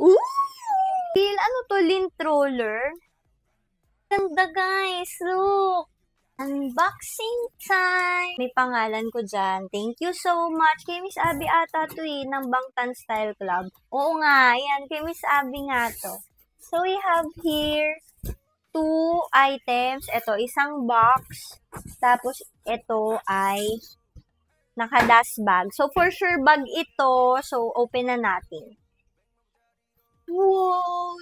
Ooh! Ano to, lint roller? Ganda guys, look! Unboxing time! May pangalan ko dyan. Thank you so much. Kay Miss Abby ata to ng Bangtan Style Club. Oo nga, yan. Kay Miss Abby nga to. So, we have here 2 items. Ito, isang box. Tapos, ito ay naka-dust bag. So, for sure, bag ito. So, open na natin. Wow!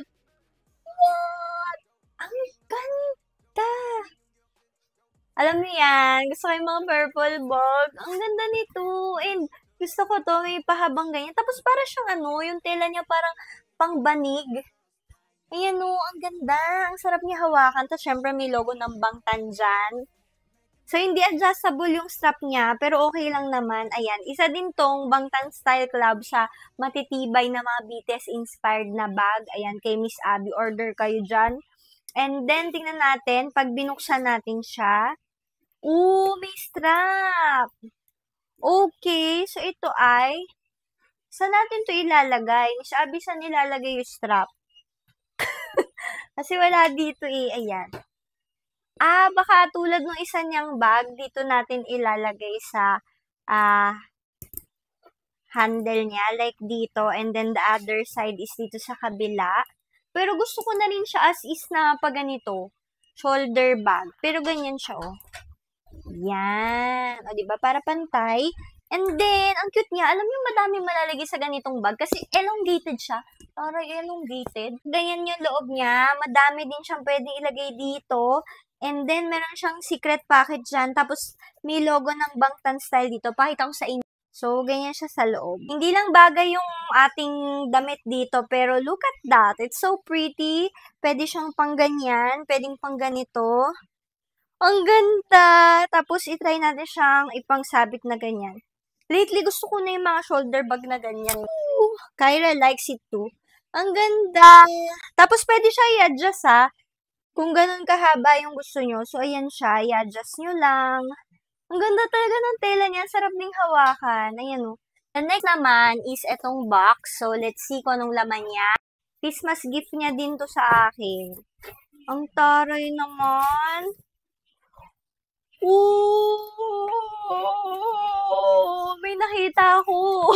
What? Ang ganda! Alam mo yan, gusto ko yung mga purple bag. Ang ganda nito. And gusto ko to, may pahabang ganyan. Tapos para siyang yung tela niya parang pangbanig. Ayan o, ang ganda. Ang sarap niya hawakan. Tapos syempre may logo ng Bangtan dyan. So, hindi adjustable yung strap niya, pero okay lang naman. Ayan, isa din tong Bangtan Style Club sa matitibay na mga BTS-inspired na bag. Ayan, kay Miss Abby, order kayo dyan. And then, tingnan natin, pag binuksan natin siya, may strap! Okay, so ito ay, saan natin to ilalagay? Miss Abby, saan ilalagay yung strap? Kasi wala dito ayan. Baka tulad ng isa niyang bag, dito natin ilalagay sa handle niya, like dito, and then the other side is dito sa kabila. Pero gusto ko na rin siya as is na pag ganito, shoulder bag. Pero ganyan siya, oh. Yan. O, diba? Para pantay. And then, ang cute niya, alam niyo madami malalagay sa ganitong bag kasi elongated siya. Parang elongated. Ganyan yung loob niya. Madami din siyang pwedeng ilagay dito. And then, meron siyang secret package dyan. Tapos, may logo ng Bangtan Style dito. Pakita ko sa inyo. So, ganyan siya sa loob. Hindi lang bagay yung ating damit dito, pero look at that. It's so pretty. Pwede siyang pang ganyan. Pwedeng pang ganito. Ang ganda! Tapos, itry natin siyang ipangsabit na ganyan. Lately, gusto ko na yung mga shoulder bag na ganyan. Ooh, Kyra likes it too. Ang ganda! Tapos, pwede siya i-adjust kung ganun kahaba yung gusto nyo. So, ayan siya. I-adjust nyo lang. Ang ganda talaga ng tela niya. Sarap ding hawakan. Ayan o. The next naman is etong box. So, let's see kung anong laman niya. Christmas gift niya din to sa akin. Ang taray naman. Ooh! May nakita ako.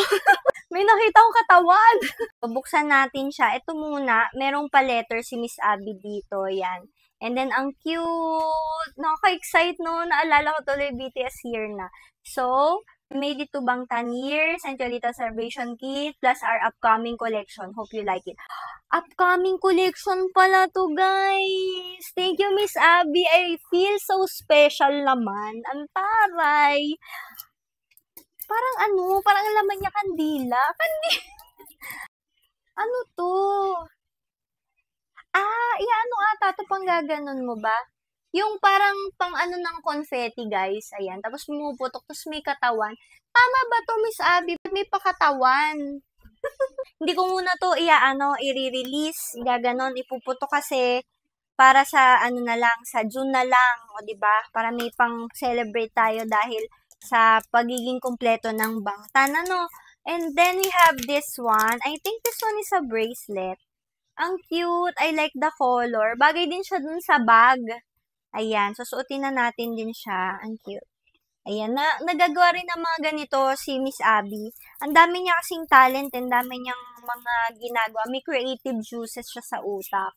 May nakita akong katawan. Buksan natin siya. Ito muna, merong pa-letter si Miss Abby dito. Yan. And then, ang cute. Nakaka-excite, no? Naalala ko tuloy BTS year na. So, made it to Bangtan year, Centralita Celebration Kit, plus our upcoming collection. Hope you like it. Upcoming collection pala to, guys. Thank you, Miss Abby. I feel so special naman. Ang taray. Parang parang laman niya kandila. Ano to? Ata to pang gaganon mo ba? Yung parang pang ng confetti, guys. Ayan. Tapos pumuputok. Tapos may katawan. Tama ba to, Miss Abby? May pakatawan. Hindi ko muna to i-release. Gaganon. Ipuputok kasi para sa na lang, sa June na lang. O, diba? Para may pang celebrate tayo dahil sa pagiging kumpleto ng Bangtan. And then we have this one. I think this one is a bracelet. Ang cute. I like the color. Bagay din siya dun sa bag. Ayan. Susuotin na natin din siya. Ang cute. Ayan. Nagagawa rin ng mga ganito si Miss Abby. Ang dami niya kasing talent. Ang dami niyang mga ginagawa. May creative juices siya sa utak.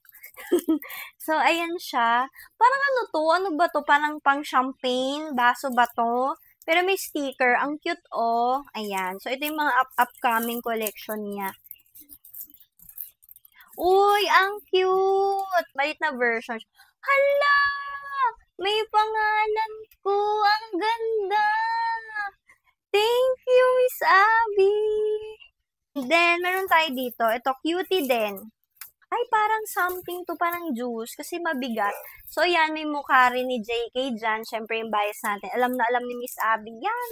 So, ayan siya. Parang to? Ano ba to? Parang pang champagne? Baso ba to? Pero may sticker. Ang cute, oh. Ayan. So, ito yung mga upcoming collection niya. Uy, ang cute! Maliit na version. Hala! May pangalan ko. Ang ganda! Thank you, Miss Abby! Then, meron tayo dito. Ito, cutie din. Ay, parang something to, parang juice, kasi mabigat. So, yan, may mukha rin ni JK dyan. Siyempre, yung bias natin. Alam na alam ni Miss Abby yan.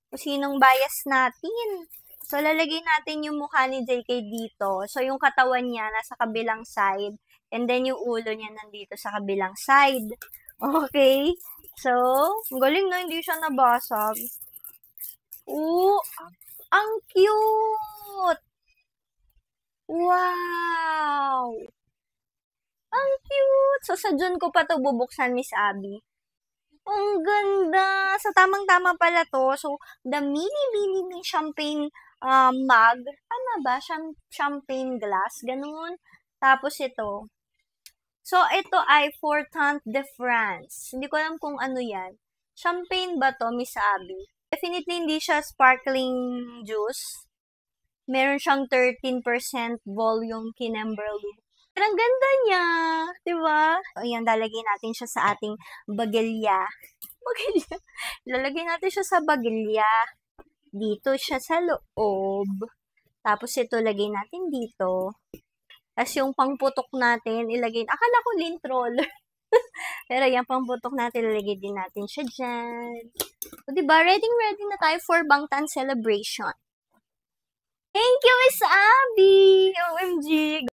Kung sinong bias natin. So, lalagay natin yung mukha ni JK dito. So, yung katawan niya nasa kabilang side. And then, yung ulo niya nandito sa kabilang side. Okay? So, galing na, hindi siya nabasag. Ooh, ang cute! Wow! So, sa June ko pa to bubuksan, Miss Abby. Ang ganda! So, tamang-tama pala to. So, the mini champagne mug. Tama ba? Champagne glass. Ganun. Tapos ito. So, ito ay for Tante de France. Hindi ko alam kung ano yan. Champagne ba to, Miss Abby? Definitely hindi siya sparkling juice. Meron siyang 13% volume Kinemberlu. Pero ang ganda niya, 'di ba? Ayan, lalagay natin siya sa ating bagilya. Bagilya. Lalagay natin siya sa bagilya. Dito siya sa loob. Tapos ito lagay natin dito. Tapos yung pangputok natin, ilagay. Akala ko lint roller. Pero yung pangputok natin, ilagay din natin siya dyan. O, diba? Ready na tayo for Bangtan celebration. Thank you, Miss Abby!